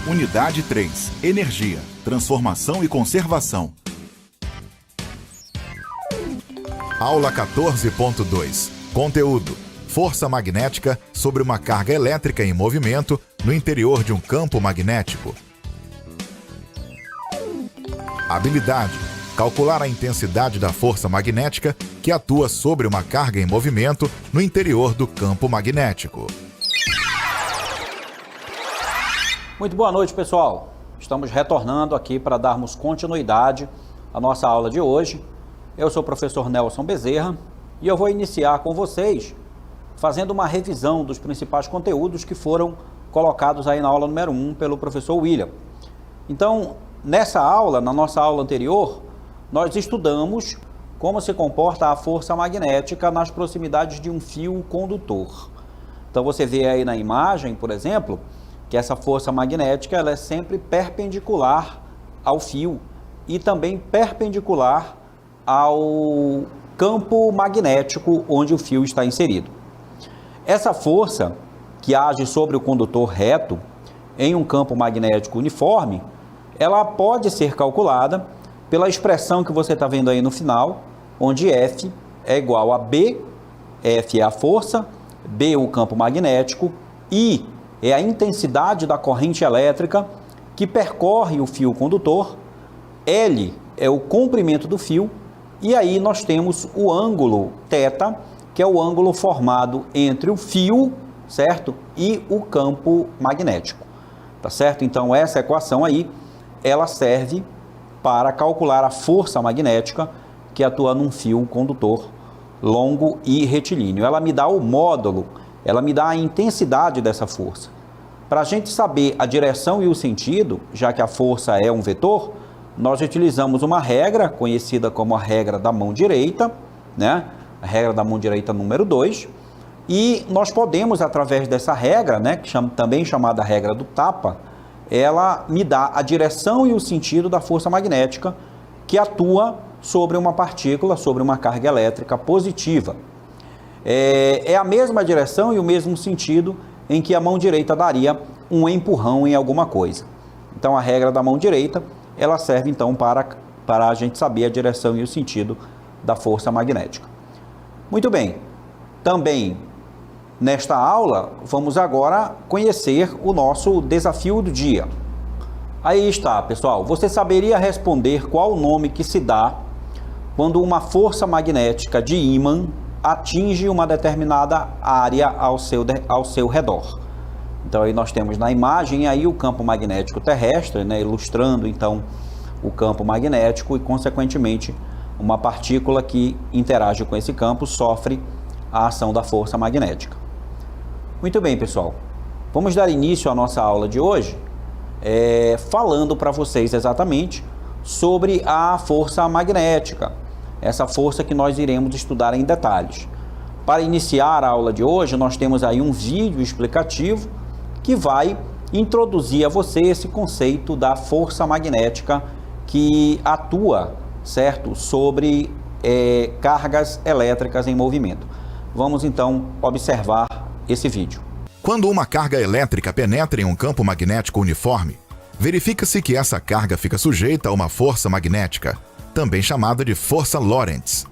Unidade 3. Energia, transformação e conservação. Aula 14.2. Conteúdo: força magnética sobre uma carga elétrica em movimento no interior de um campo magnético. Habilidade: calcular a intensidade da força magnética que atua sobre uma carga em movimento no interior do campo magnético. Muito boa noite, pessoal. Estamos retornando aqui para darmos continuidade à nossa aula de hoje. Eu sou o professor Nelson Bezerra e eu vou iniciar com vocês fazendo uma revisão dos principais conteúdos que foram colocados aí na aula número 1 pelo professor William. Então, nessa aula, na nossa aula anterior, nós estudamos como se comporta a força magnética nas proximidades de um fio condutor. Então, você vê aí na imagem, por exemplo, que essa força magnética ela é sempre perpendicular ao fio e também perpendicular ao campo magnético onde o fio está inserido. Essa força que age sobre o condutor reto em um campo magnético uniforme, ela pode ser calculada pela expressão que você está vendo aí no final, onde F é igual a B, F é a força, B o campo magnético, I é a intensidade da corrente elétrica que percorre o fio condutor, L é o comprimento do fio, e aí nós temos o ângulo θ, que é o ângulo formado entre o fio, certo? E o campo magnético, tá certo? Então essa equação aí, ela serve para calcular a força magnética que atua num fio condutor longo e retilíneo. Ela me dá o módulo, ela me dá a intensidade dessa força. Para a gente saber a direção e o sentido, já que a força é um vetor, nós utilizamos uma regra conhecida como a regra da mão direita, né? A regra da mão direita número 2, e nós podemos, através dessa regra, né, também chamada regra do tapa, ela me dá a direção e o sentido da força magnética que atua sobre uma partícula, sobre uma carga elétrica positiva. É a mesma direção e o mesmo sentido em que a mão direita daria um empurrão em alguma coisa. Então a regra da mão direita, ela serve então para a gente saber a direção e o sentido da força magnética. Muito bem, também nesta aula vamos agora conhecer o nosso desafio do dia. Aí está, pessoal, você saberia responder qual o nome que se dá quando uma força magnética de ímã atinge uma determinada área ao seu redor. Então aí nós temos na imagem aí o campo magnético terrestre, né, ilustrando então o campo magnético e consequentemente uma partícula que interage com esse campo sofre a ação da força magnética. Muito bem, pessoal, vamos dar início à nossa aula de hoje falando para vocês exatamente sobre a força magnética, essa força que nós iremos estudar em detalhes. Para iniciar a aula de hoje, nós temos aí um vídeo explicativo que vai introduzir a você esse conceito da força magnética que atua, certo, sobre cargas elétricas em movimento. Vamos então observar esse vídeo. Quando uma carga elétrica penetra em um campo magnético uniforme, verifica-se que essa carga fica sujeita a uma força magnética, também chamada de força Lorentz.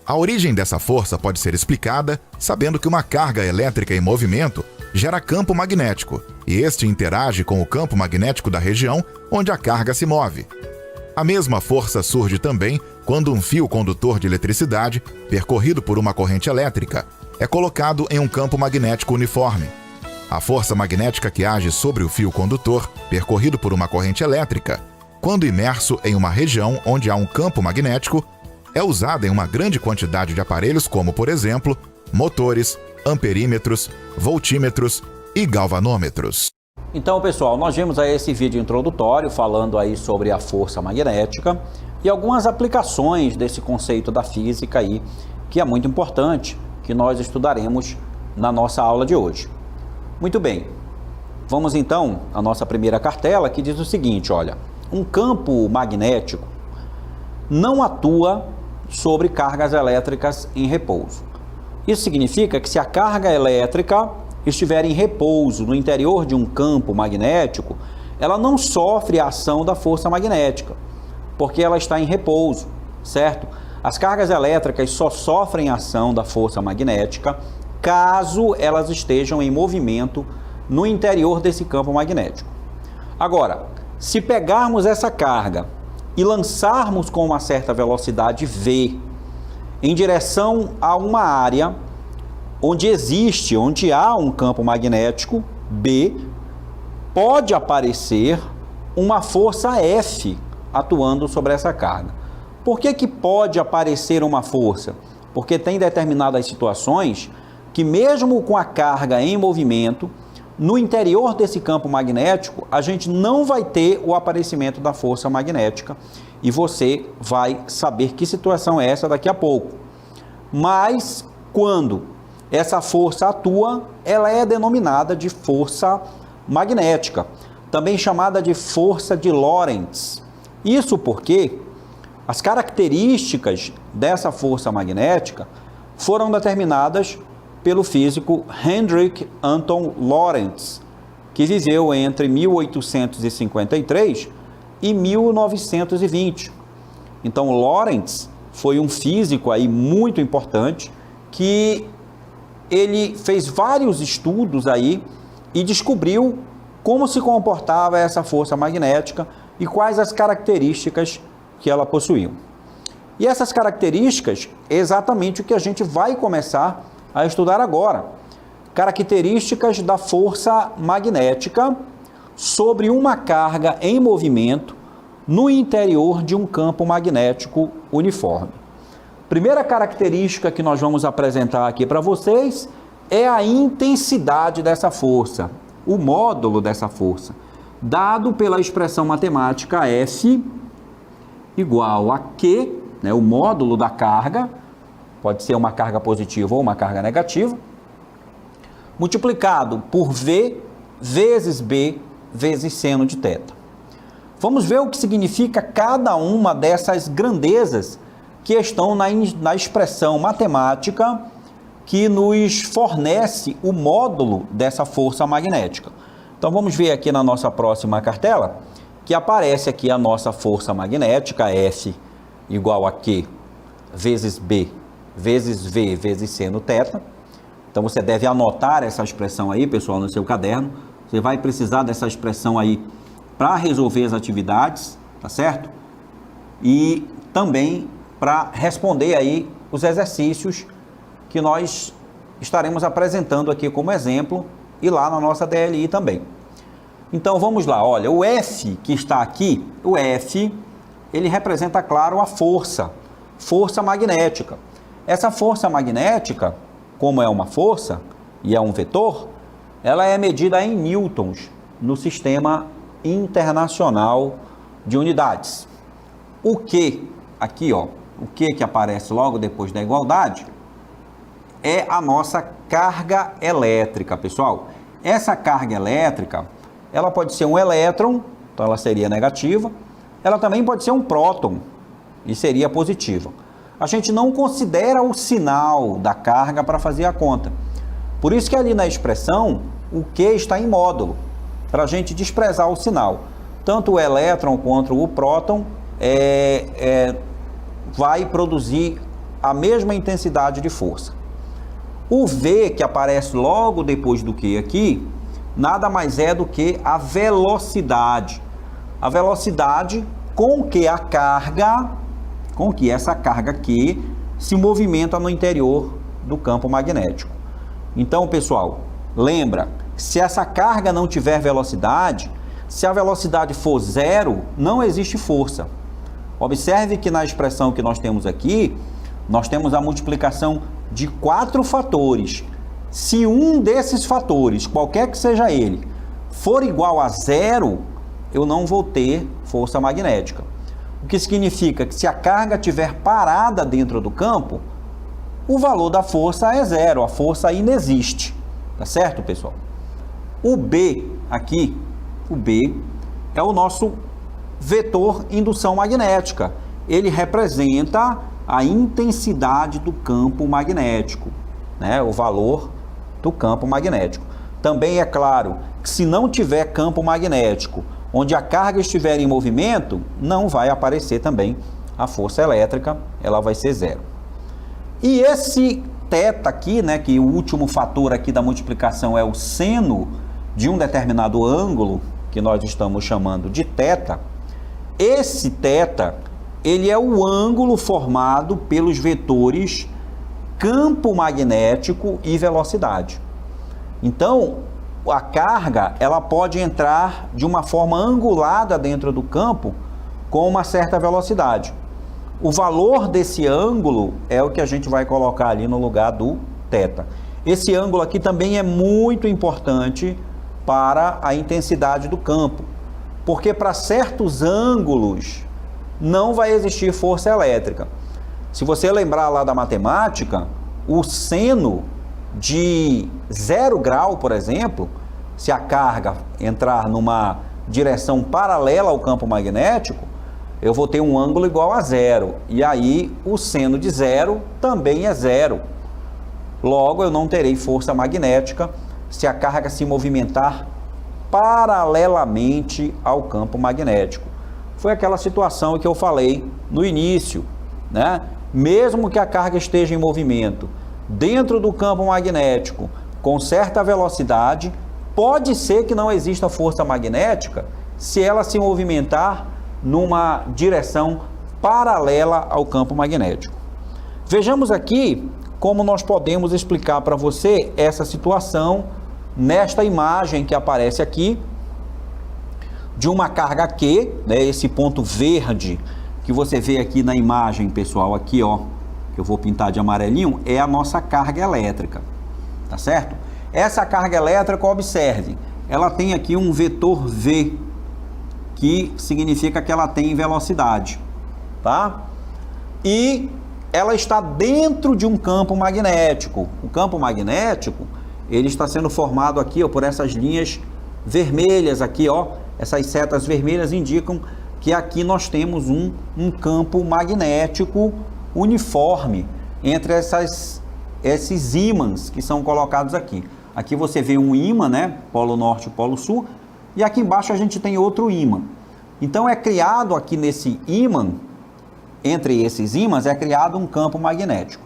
A origem dessa força pode ser explicada sabendo que uma carga elétrica em movimento gera campo magnético, e este interage com o campo magnético da região onde a carga se move. A mesma força surge também quando um fio condutor de eletricidade, percorrido por uma corrente elétrica, é colocado em um campo magnético uniforme. A força magnética que age sobre o fio condutor, percorrido por uma corrente elétrica, quando imerso em uma região onde há um campo magnético, é usada em uma grande quantidade de aparelhos como, por exemplo, motores, amperímetros, voltímetros e galvanômetros. Então, pessoal, nós vimos aí esse vídeo introdutório falando aí sobre a força magnética e algumas aplicações desse conceito da física aí que é muito importante, que nós estudaremos na nossa aula de hoje. Muito bem, vamos então à nossa primeira cartela, que diz o seguinte, olha, um campo magnético não atua sobre cargas elétricas em repouso. Isso significa que se a carga elétrica estiver em repouso no interior de um campo magnético, ela não sofre a ação da força magnética, porque ela está em repouso, certo? As cargas elétricas só sofrem a ação da força magnética caso elas estejam em movimento no interior desse campo magnético. Agora, se pegarmos essa carga e lançarmos com uma certa velocidade v em direção a uma área onde há um campo magnético B, pode aparecer uma força F atuando sobre essa carga. Por que pode aparecer uma força? Porque tem determinadas situações que mesmo com a carga em movimento, no interior desse campo magnético, a gente não vai ter o aparecimento da força magnética e você vai saber que situação é essa daqui a pouco. Mas quando essa força atua, ela é denominada de força magnética, também chamada de força de Lorentz. Isso porque as características dessa força magnética foram determinadas pelo físico Hendrik Anton Lorentz, que viveu entre 1853 e 1920. Então, Lorentz foi um físico aí muito importante que ele fez vários estudos aí e descobriu como se comportava essa força magnética e quais as características que ela possuía. E essas características é exatamente o que a gente vai começar a estudar agora. Características da força magnética sobre uma carga em movimento no interior de um campo magnético uniforme. Primeira característica que nós vamos apresentar aqui para vocês é a intensidade dessa força, o módulo dessa força, dado pela expressão matemática F igual a Q, né, o módulo da carga, pode ser uma carga positiva ou uma carga negativa, multiplicado por V vezes B vezes seno de θ. Vamos ver o que significa cada uma dessas grandezas que estão na expressão matemática que nos fornece o módulo dessa força magnética. Então vamos ver aqui na nossa próxima cartela, que aparece aqui a nossa força magnética, F igual a Q vezes B vezes V vezes seno θ. Então você deve anotar essa expressão aí, pessoal, no seu caderno. Você vai precisar dessa expressão aí para resolver as atividades, tá certo? E também para responder aí os exercícios que nós estaremos apresentando aqui como exemplo e lá na nossa DLI também. Então vamos lá, olha, o F que está aqui, o F, ele representa, claro, a força magnética. Essa força magnética, como é uma força e é um vetor, ela é medida em newtons no Sistema Internacional de Unidades. O Q, aqui ó, o Q que aparece logo depois da igualdade, é a nossa carga elétrica, pessoal. Essa carga elétrica, ela pode ser um elétron, então ela seria negativa, ela também pode ser um próton, e seria positiva. A gente não considera o sinal da carga para fazer a conta. Por isso que ali na expressão, o Q está em módulo, para a gente desprezar o sinal. Tanto o elétron quanto o próton vai produzir a mesma intensidade de força. O V, que aparece logo depois do Q aqui, nada mais é do que a velocidade. A velocidade com que a carga, essa carga aqui se movimenta no interior do campo magnético. Então, pessoal, lembra, se essa carga não tiver velocidade, se a velocidade for zero, não existe força. Observe que na expressão que nós temos aqui, nós temos a multiplicação de 4 fatores. Se um desses fatores, qualquer que seja ele, for igual a zero, eu não vou ter força magnética. O que significa que se a carga estiver parada dentro do campo, o valor da força é zero, a força inexiste, tá certo, pessoal? O B aqui, o B é o nosso vetor indução magnética. Ele representa a intensidade do campo magnético, né? O valor do campo magnético. Também é claro que se não tiver campo magnético, onde a carga estiver em movimento, não vai aparecer também a força elétrica, ela vai ser zero. E esse θ aqui, né, que o último fator aqui da multiplicação é o seno de um determinado ângulo, que nós estamos chamando de θ, esse θ, ele é o ângulo formado pelos vetores campo magnético e velocidade. Então, a carga, ela pode entrar de uma forma angulada dentro do campo com uma certa velocidade. O valor desse ângulo é o que a gente vai colocar ali no lugar do θ. Esse ângulo aqui também é muito importante para a intensidade do campo, porque para certos ângulos não vai existir força elétrica. Se você lembrar lá da matemática, o seno de 0 grau, por exemplo, se a carga entrar numa direção paralela ao campo magnético, eu vou ter um ângulo igual a zero. E aí o seno de zero também é zero. Logo, eu não terei força magnética se a carga se movimentar paralelamente ao campo magnético. Foi aquela situação que eu falei no início, né? Mesmo que a carga esteja em movimento dentro do campo magnético com certa velocidade, pode ser que não exista força magnética se ela se movimentar numa direção paralela ao campo magnético. Vejamos aqui como nós podemos explicar para você essa situação nesta imagem que aparece aqui de uma carga Q, né, esse ponto verde que você vê aqui na imagem, pessoal, aqui ó, que eu vou pintar de amarelinho, é a nossa carga elétrica, tá certo? Essa carga elétrica, observe, ela tem aqui um vetor V, que significa que ela tem velocidade, tá? E ela está dentro de um campo magnético. O campo magnético, ele está sendo formado aqui, ó, por essas linhas vermelhas aqui, ó. Essas setas vermelhas indicam que aqui nós temos um campo magnético uniforme entre esses ímãs que são colocados aqui. Aqui você vê um ímã, né? Polo norte e polo sul. E aqui embaixo a gente tem outro ímã. Então é criado aqui nesse ímã, entre esses ímãs, é criado um campo magnético.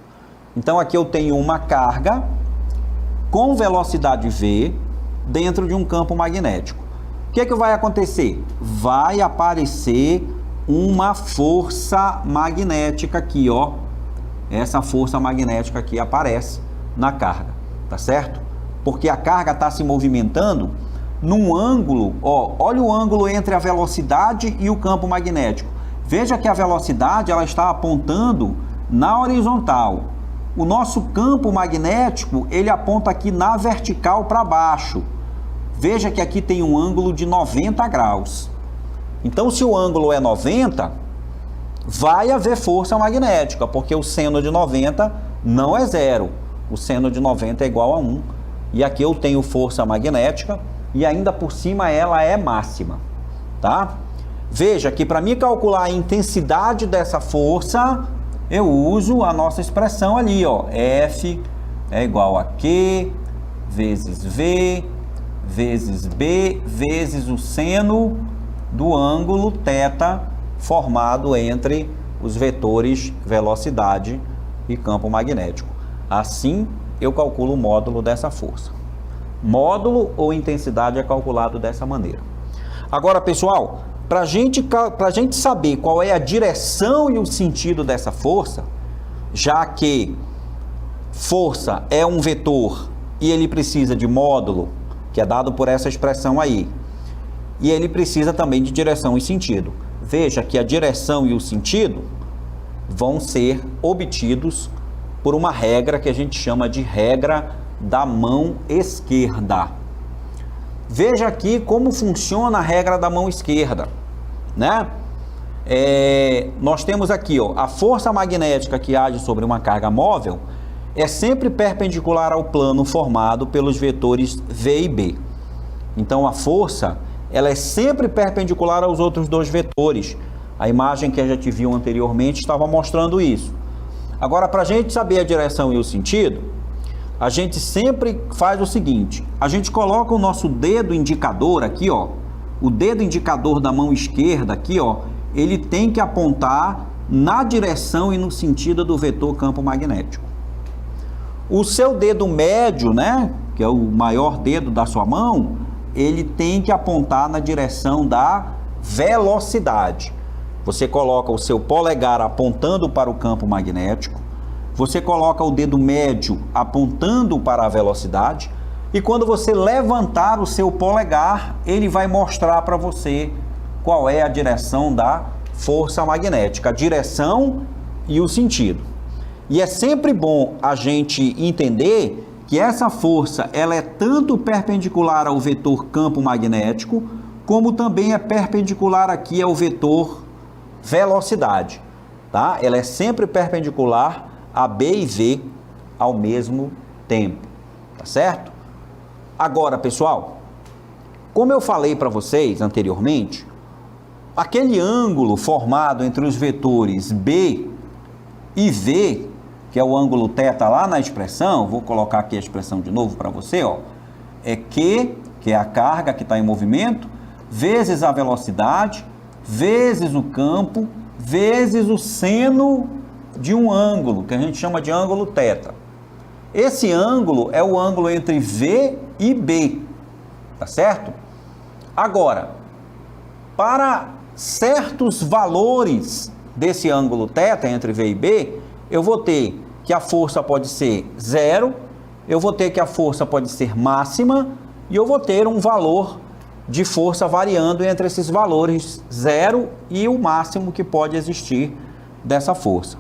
Então aqui eu tenho uma carga com velocidade V dentro de um campo magnético. O que vai acontecer? Vai aparecer uma força magnética aqui, ó. Essa força magnética aqui aparece na carga, tá certo? Porque a carga está se movimentando num ângulo, ó, olha o ângulo entre a velocidade e o campo magnético. Veja que a velocidade ela está apontando na horizontal. O nosso campo magnético, ele aponta aqui na vertical para baixo. Veja que aqui tem um ângulo de 90 graus. Então, se o ângulo é 90, vai haver força magnética, porque o seno de 90 não é zero. O seno de 90 é igual a 1. E aqui eu tenho força magnética e ainda por cima ela é máxima, tá? Veja que para mim calcular a intensidade dessa força, eu uso a nossa expressão ali, ó. F é igual a Q vezes V vezes B vezes o seno do ângulo θ formado entre os vetores velocidade e campo magnético. Assim, eu calculo o módulo dessa força. Módulo ou intensidade é calculado dessa maneira. Agora, pessoal, para a gente saber qual é a direção e o sentido dessa força, já que força é um vetor e ele precisa de módulo, que é dado por essa expressão aí, e ele precisa também de direção e sentido. Veja que a direção e o sentido vão ser obtidos por uma regra que a gente chama de regra da mão esquerda. Veja aqui como funciona a regra da mão esquerda, né? Nós temos aqui, ó, a força magnética que age sobre uma carga móvel, é sempre perpendicular ao plano formado pelos vetores V e B. Então a força, ela é sempre perpendicular aos outros dois vetores. A imagem que a gente viu anteriormente estava mostrando isso. Agora, para a gente saber a direção e o sentido, a gente sempre faz o seguinte: a gente coloca o nosso dedo indicador aqui, ó, o dedo indicador da mão esquerda aqui, ó, ele tem que apontar na direção e no sentido do vetor campo magnético. O seu dedo médio, né, que é o maior dedo da sua mão, ele tem que apontar na direção da velocidade. Você coloca o seu polegar apontando para o campo magnético, você coloca o dedo médio apontando para a velocidade, e quando você levantar o seu polegar, ele vai mostrar para você qual é a direção da força magnética, a direção e o sentido. E é sempre bom a gente entender que essa força, ela é tanto perpendicular ao vetor campo magnético, como também é perpendicular aqui ao vetor velocidade, tá? Ela é sempre perpendicular a B e V ao mesmo tempo, tá certo? Agora, pessoal, como eu falei para vocês anteriormente, aquele ângulo formado entre os vetores B e V, que é o ângulo θ lá na expressão, vou colocar aqui a expressão de novo para você, ó, é Q, que é a carga que está em movimento, vezes a velocidade, vezes o campo, vezes o seno de um ângulo, que a gente chama de ângulo θ. Esse ângulo é o ângulo entre V e B, tá certo? Agora, para certos valores desse ângulo θ entre V e B, eu vou ter que a força pode ser zero, eu vou ter que a força pode ser máxima e eu vou ter um valor de força variando entre esses valores zero e o máximo que pode existir dessa força.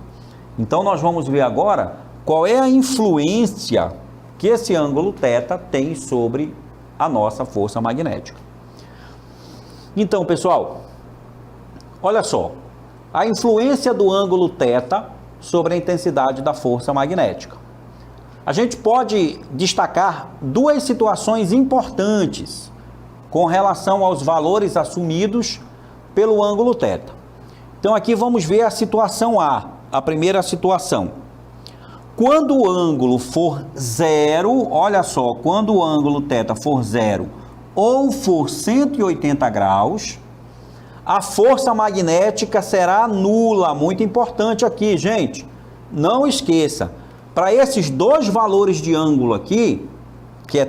Então nós vamos ver agora qual é a influência que esse ângulo θ tem sobre a nossa força magnética. Então, pessoal, olha só, a influência do ângulo θ sobre a intensidade da força magnética. A gente pode destacar duas situações importantes com relação aos valores assumidos pelo ângulo θ. Então aqui vamos ver a situação A, a primeira situação. Quando o ângulo for zero, olha só, quando o ângulo θ for zero ou for 180 graus, a força magnética será nula. Muito importante aqui, gente. Não esqueça, para esses dois valores de ângulo aqui, que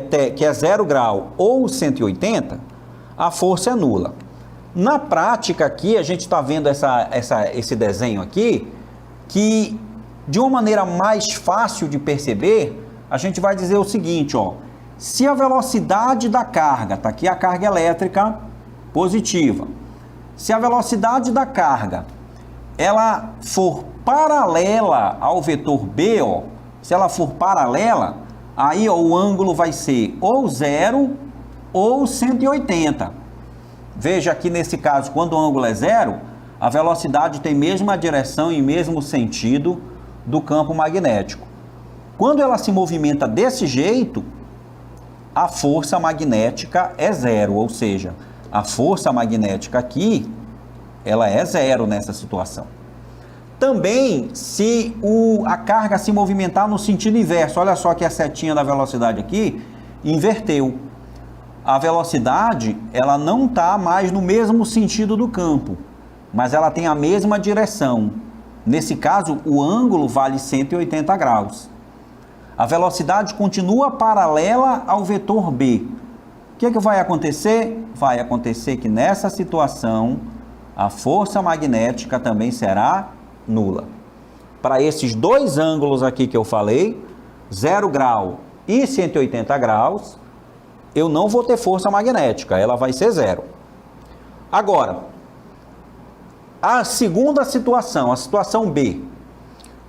é 0 grau ou 180, a força é nula. Na prática aqui, a gente está vendo esse desenho aqui, que de uma maneira mais fácil de perceber, a gente vai dizer o seguinte, ó, se a velocidade da carga, está aqui a carga elétrica positiva, se a velocidade da carga ela for paralela ao vetor B, ó, se ela for paralela, aí ó, o ângulo vai ser ou 0 ou 180. Veja aqui nesse caso, quando o ângulo é 0, a velocidade tem mesma direção e mesmo sentido do campo magnético. Quando ela se movimenta desse jeito, a força magnética é 0, ou seja, a força magnética aqui, ela é 0 nessa situação. Também, se a carga se movimentar no sentido inverso, olha só que a setinha da velocidade aqui inverteu. A velocidade, ela não está mais no mesmo sentido do campo, mas ela tem a mesma direção. Nesse caso, o ângulo vale 180 graus. A velocidade continua paralela ao vetor B. O que vai acontecer? Vai acontecer que nessa situação, a força magnética também será nula. Para esses dois ângulos aqui que eu falei, 0 grau e 180 graus, eu não vou ter força magnética, ela vai ser 0. Agora, a segunda situação, a situação B.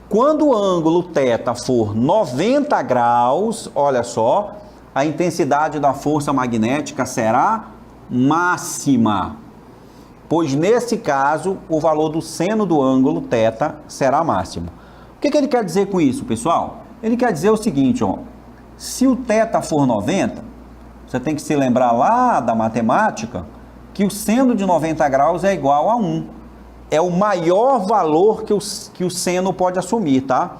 Quando o ângulo θ for 90 graus, olha só, a intensidade da força magnética será máxima, pois nesse caso o valor do seno do ângulo θ será máximo. O que ele quer dizer com isso, pessoal? Ele quer dizer o seguinte, ó, se o θ for 90, você tem que se lembrar lá da matemática que o seno de 90 graus é igual a 1. É o maior valor que o seno pode assumir, tá?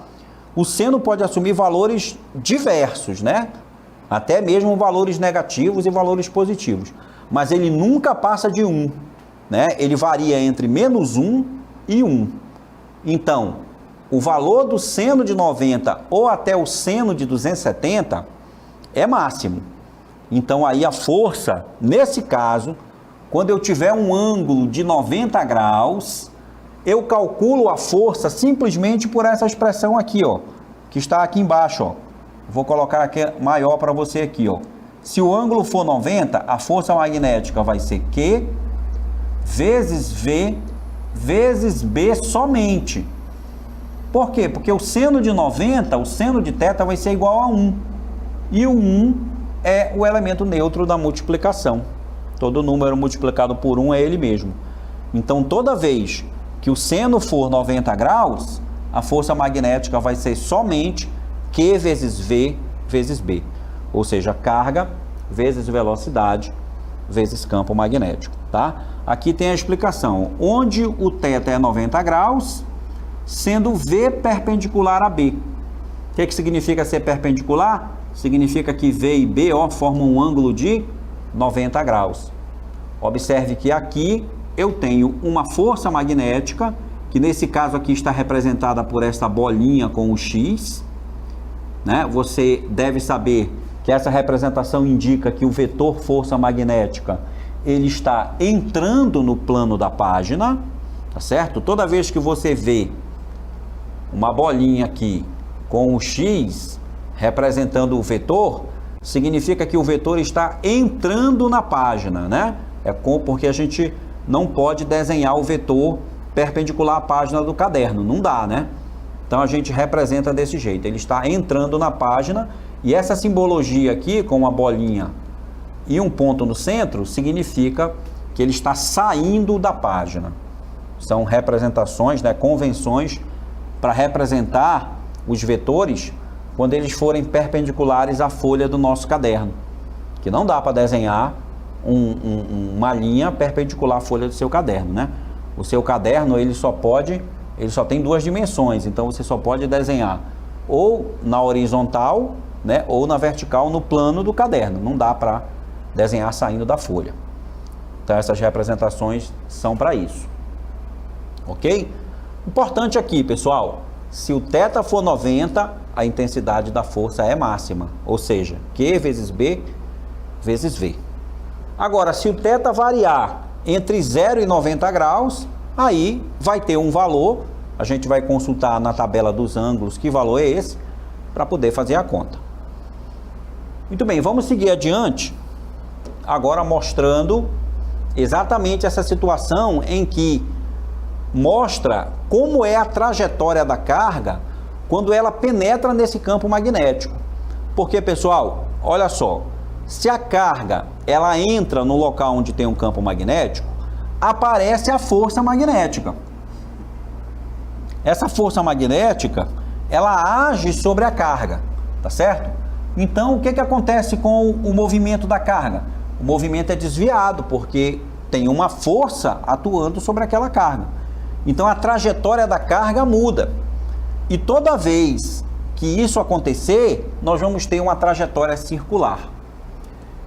O seno pode assumir valores diversos, né? Até mesmo valores negativos e valores positivos. Mas ele nunca passa de 1, né? Ele varia entre -1 e 1. Então, o valor do seno de 90 ou até o seno de 270 é máximo. Então, aí a força, nesse caso, quando eu tiver um ângulo de 90 graus, eu calculo a força simplesmente por essa expressão aqui, ó, que está aqui embaixo, ó. Vou colocar aqui maior para você aqui, ó. Se o ângulo for 90, a força magnética vai ser Q vezes V vezes B somente. Por quê? Porque o seno de 90, o seno de θ vai ser igual a 1. E o 1 é o elemento neutro da multiplicação. Todo número multiplicado por 1 é ele mesmo. Então, toda vez que o seno for 90 graus, a força magnética vai ser somente Q vezes V vezes B. Ou seja, carga vezes velocidade vezes campo magnético, tá? Aqui tem a explicação. Onde o θ é 90 graus, sendo V perpendicular a B. O que significa ser perpendicular? Significa que V e B, ó, formam um ângulo de 90 graus. Observe que aqui eu tenho uma força magnética, que nesse caso aqui está representada por esta bolinha com o X, né? Você deve saber que essa representação indica que o vetor força magnética, ele está entrando no plano da página, tá certo? Toda vez que você vê uma bolinha aqui com o X representando o vetor, significa que o vetor está entrando na página, né? Porque a gente não pode desenhar o vetor perpendicular à página do caderno, não dá, né? Então a gente representa desse jeito, ele está entrando na página, e essa simbologia aqui com uma bolinha e um ponto no centro significa que ele está saindo da página. São representações, né, convenções para representar os vetores quando eles forem perpendiculares à folha do nosso caderno, que não dá para desenhar uma linha perpendicular à folha do seu caderno, né? O seu caderno ele só tem duas dimensões, então você só pode desenhar ou na horizontal, né, ou na vertical no plano do caderno. Não dá para desenhar saindo da folha. Então essas representações são para isso, ok? Importante aqui, pessoal, se o θ for 90, a intensidade da força é máxima, ou seja, Q vezes B vezes V. Agora, se o θ variar entre 0 e 90 graus, aí vai ter um valor, a gente vai consultar na tabela dos ângulos que valor é esse, para poder fazer a conta. Muito bem, vamos seguir adiante, agora mostrando exatamente essa situação em que mostra como é a trajetória da carga quando ela penetra nesse campo magnético. Porque, pessoal, olha só, se a carga ela entra no local onde tem um campo magnético, aparece a força magnética. Essa força magnética, ela age sobre a carga, tá certo? Então, o que acontece com o movimento da carga? O movimento é desviado, porque tem uma força atuando sobre aquela carga. Então, a trajetória da carga muda. E toda vez que isso acontecer, nós vamos ter uma trajetória circular.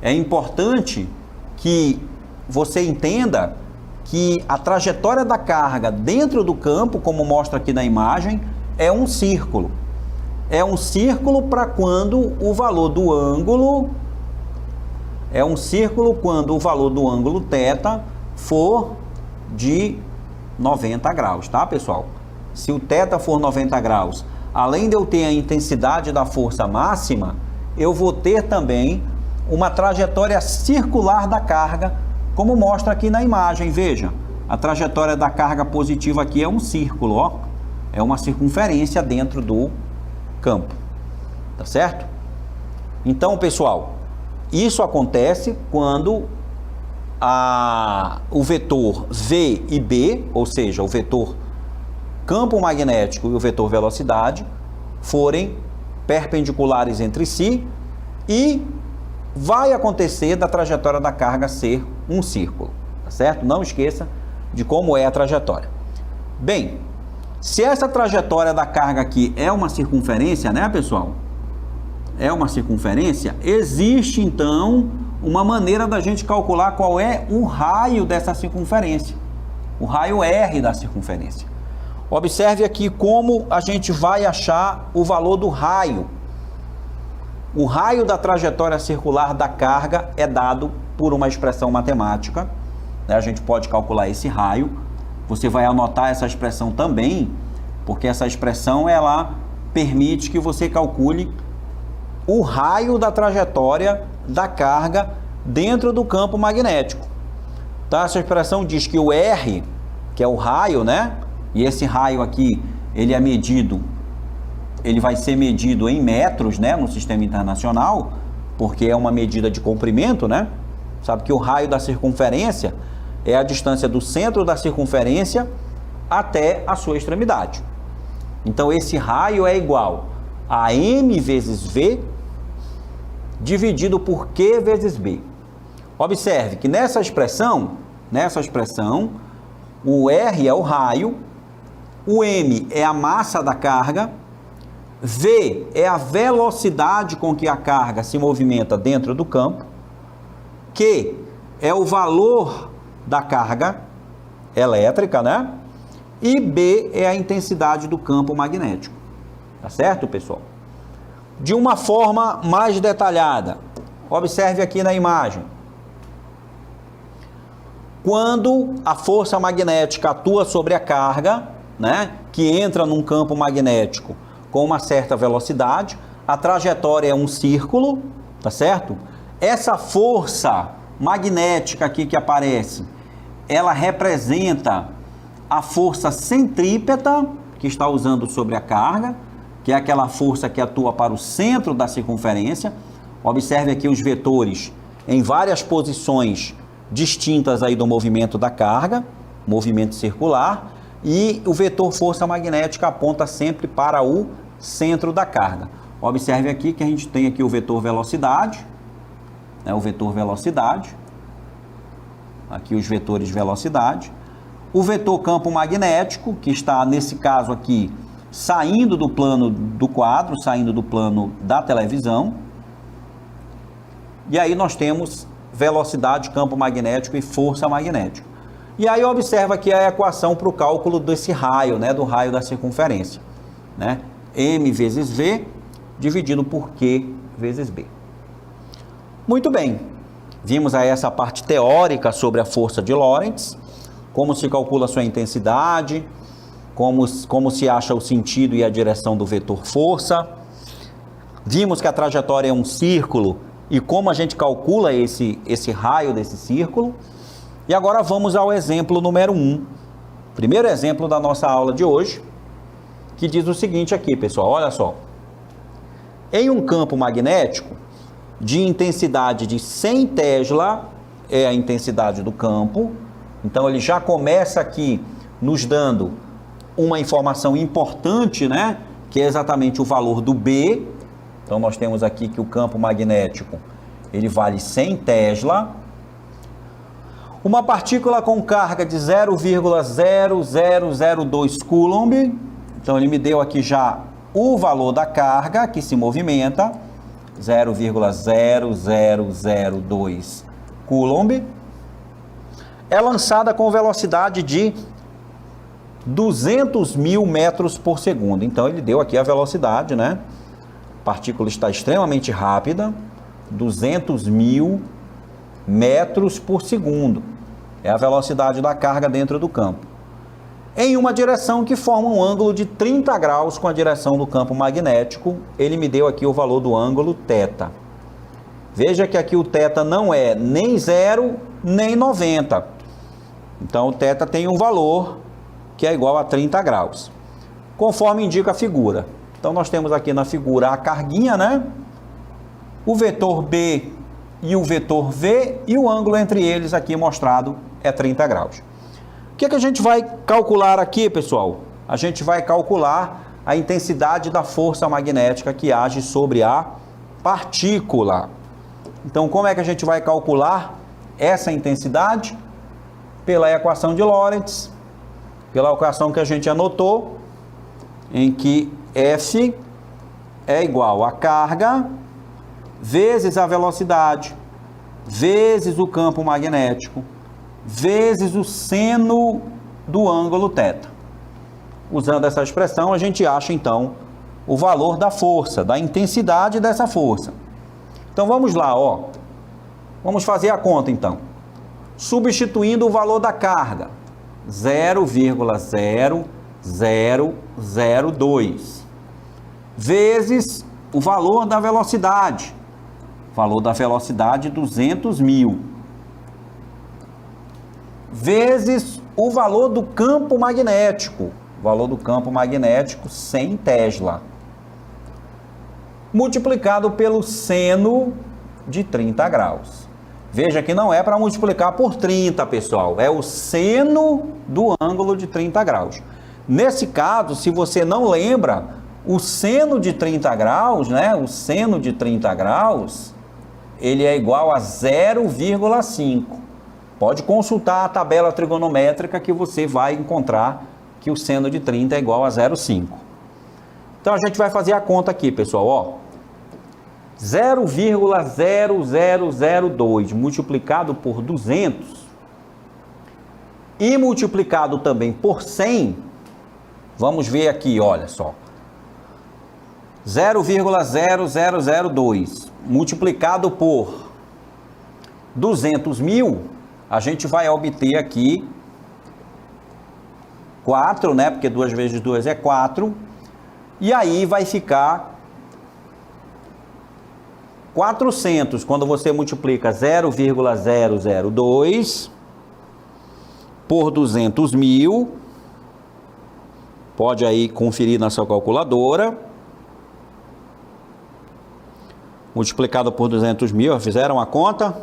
É importante que você entenda que a trajetória da carga dentro do campo, como mostra aqui na imagem, é um círculo. É um círculo para quando o valor do ângulo... É um círculo quando o valor do ângulo θ for de 90 graus, tá, pessoal? Se o θ for 90 graus, além de eu ter a intensidade da força máxima, eu vou ter também uma trajetória circular da carga, como mostra aqui na imagem. Veja, a trajetória da carga positiva aqui é um círculo, ó. É uma circunferência dentro do campo, tá certo? Então, pessoal, isso acontece quando o vetor V e B, ou seja, o vetor campo magnético e o vetor velocidade, forem perpendiculares entre si e vai acontecer da trajetória da carga ser um círculo, tá certo? Não esqueça de como é a trajetória. Bem, se essa trajetória da carga aqui é uma circunferência, né, pessoal? É uma circunferência, existe então uma maneira da gente calcular qual é o raio dessa circunferência, o raio R da circunferência. Observe aqui como a gente vai achar o valor do raio. O raio da trajetória circular da carga é dado por uma expressão matemática, né? A gente pode calcular esse raio. Você vai anotar essa expressão também, porque essa expressão ela permite que você calcule o raio da trajetória da carga dentro do campo magnético. Tá? Essa expressão diz que o R, que é o raio, né? E esse raio aqui, ele é medido, ele vai ser medido em metros, né, no sistema internacional, porque é uma medida de comprimento, né? Sabe que o raio da circunferência é a distância do centro da circunferência até a sua extremidade. Então, esse raio é igual a M vezes V dividido por Q vezes B. Observe que nessa expressão, o R é o raio, o M é a massa da carga, V é a velocidade com que a carga se movimenta dentro do campo, Q é o valor da carga elétrica, né? E B é a intensidade do campo magnético. Tá certo, pessoal? De uma forma mais detalhada, observe aqui na imagem. Quando a força magnética atua sobre a carga, né, que entra num campo magnético com uma certa velocidade, a trajetória é um círculo, tá certo? Essa força magnética aqui que aparece, ela representa a força centrípeta que está usando sobre a carga, que é aquela força que atua para o centro da circunferência. Observe aqui os vetores em várias posições distintas aí do movimento da carga, movimento circular, e o vetor força magnética aponta sempre para o centro da carga. Observe aqui que a gente tem aqui o vetor velocidade, né, o vetor velocidade, aqui os vetores velocidade, o vetor campo magnético, que está nesse caso aqui saindo do plano do quadro, saindo do plano da televisão, e aí nós temos velocidade, campo magnético e força magnética. E aí observa aqui a equação para o cálculo desse raio, né, do raio da circunferência, né? M vezes V dividido por Q vezes B. Muito bem, vimos aí essa parte teórica sobre a força de Lorentz, como se calcula a sua intensidade, como se acha o sentido e a direção do vetor força. Vimos que a trajetória é um círculo e como a gente calcula esse raio desse círculo. E agora vamos ao exemplo número 1. Primeiro exemplo da nossa aula de hoje, que diz o seguinte aqui, pessoal, olha só. Em um campo magnético de intensidade de 100 Tesla, é a intensidade do campo, então ele já começa aqui nos dando uma informação importante, né, que é exatamente o valor do B. Então nós temos aqui que o campo magnético, ele vale 100 Tesla. Uma partícula com carga de 0,0002 Coulomb, então ele me deu aqui já o valor da carga que se movimenta, 0,0002 Coulomb, é lançada com velocidade de 200 mil metros por segundo. Então ele deu aqui a velocidade, né? A partícula está extremamente rápida, 200 mil metros por segundo. É a velocidade da carga dentro do campo. Em uma direção que forma um ângulo de 30 graus com a direção do campo magnético, ele me deu aqui o valor do ângulo θ. Veja que aqui o θ não é nem 0, nem 90. Então o θ tem um valor que é igual a 30 graus, conforme indica a figura. Então nós temos aqui na figura a carguinha, né? O vetor B e o vetor V, e o ângulo entre eles aqui mostrado é 30 graus. O que é que a gente vai calcular aqui, pessoal? A gente vai calcular a intensidade da força magnética que age sobre a partícula. Então, como é que a gente vai calcular essa intensidade? Pela equação de Lorentz, pela equação que a gente anotou, em que F é igual a carga vezes a velocidade, vezes o campo magnético, vezes o seno do ângulo θ. Usando essa expressão, a gente acha, então, o valor da força, da intensidade dessa força. Então, vamos lá, ó. Vamos fazer a conta, então. Substituindo o valor da carga, 0,0002, vezes o valor da velocidade, 200.000, vezes o valor do campo magnético, 100 Tesla, multiplicado pelo seno de 30 graus. Veja que não é para multiplicar por 30, pessoal, é o seno do ângulo de 30 graus. Nesse caso, se você não lembra, o seno de 30 graus, né? O seno de 30 graus, ele é igual a 0,5. Pode consultar a tabela trigonométrica que você vai encontrar que o seno de 30 é igual a 0,5. Então, a gente vai fazer a conta aqui, pessoal, ó. 0,0002 multiplicado por 200 e multiplicado também por 100, vamos ver aqui, olha só. 0,0002 multiplicado por 200.000, a gente vai obter aqui 4, né? Porque 2 vezes 2 é 4. E aí vai ficar 400, quando você multiplica 0,002 por 200.000, pode aí conferir na sua calculadora, multiplicado por 200.000, fizeram a conta?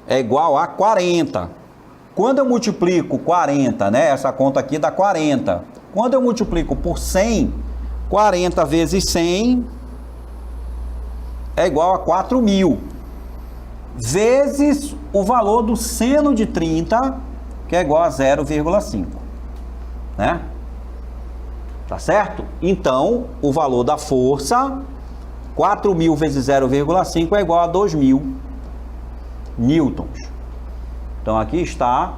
É igual a 40. Quando eu multiplico 40, né, essa conta aqui dá 40. Quando eu multiplico por 100, 40 vezes 100 é igual a 4.000, vezes o valor do seno de 30, que é igual a 0,5, né? Tá certo? Então, o valor da força, 4.000 vezes 0,5 é igual a 2.000 newtons. Então, aqui está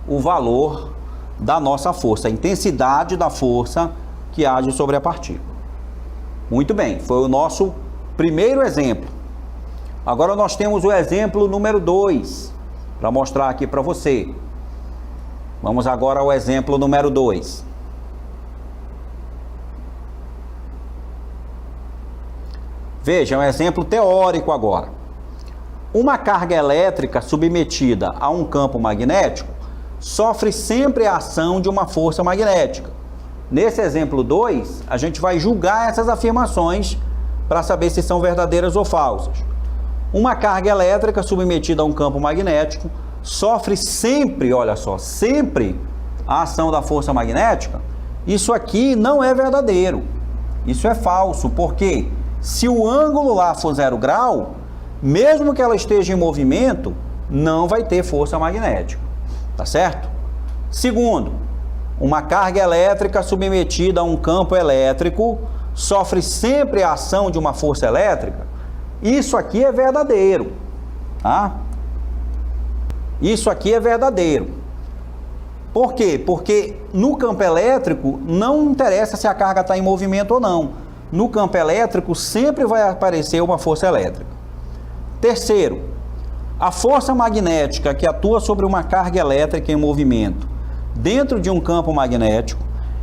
o valor da nossa força, a intensidade da força que age sobre a partícula. Muito bem, foi o nosso primeiro exemplo. Agora nós temos o exemplo número 2, para mostrar aqui para você. Vamos agora ao exemplo número 2. Veja, é um exemplo teórico agora. Uma carga elétrica submetida a um campo magnético sofre sempre a ação de uma força magnética. Nesse exemplo 2, a gente vai julgar essas afirmações para saber se são verdadeiras ou falsas. Uma carga elétrica submetida a um campo magnético sofre sempre, olha só, sempre a ação da força magnética. Isso aqui não é verdadeiro. Isso é falso, porque se o ângulo lá for 0 grau, mesmo que ela esteja em movimento, não vai ter força magnética. Tá certo? Segundo, uma carga elétrica submetida a um campo elétrico sofre sempre a ação de uma força elétrica. Isso aqui é verdadeiro, tá? Isso aqui é verdadeiro. Por quê? Porque no campo elétrico não interessa se a carga está em movimento ou não. No campo elétrico sempre vai aparecer uma força elétrica. Terceiro, a força magnética que atua sobre uma carga elétrica em movimento dentro de um campo magnético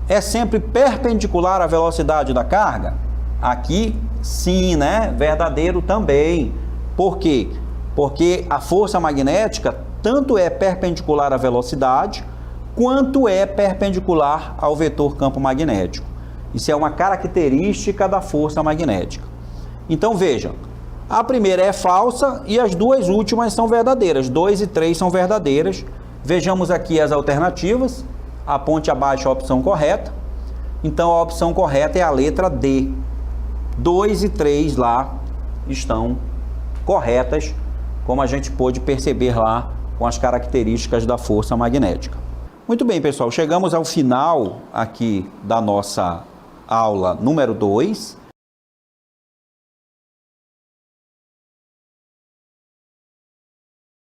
é sempre perpendicular à velocidade da carga? Aqui, sim, né? Verdadeiro também. Por quê? Porque a força magnética tanto é perpendicular à velocidade, quanto é perpendicular ao vetor campo magnético. Isso é uma característica da força magnética. Então, vejam, a primeira é falsa e as duas últimas são verdadeiras. 2 e 3 são verdadeiras. Vejamos aqui as alternativas. Aponte abaixo a opção correta. Então a opção correta é a letra D. 2 e 3 lá estão corretas, como a gente pôde perceber lá com as características da força magnética. Muito bem, pessoal, chegamos ao final aqui da nossa aula número 2.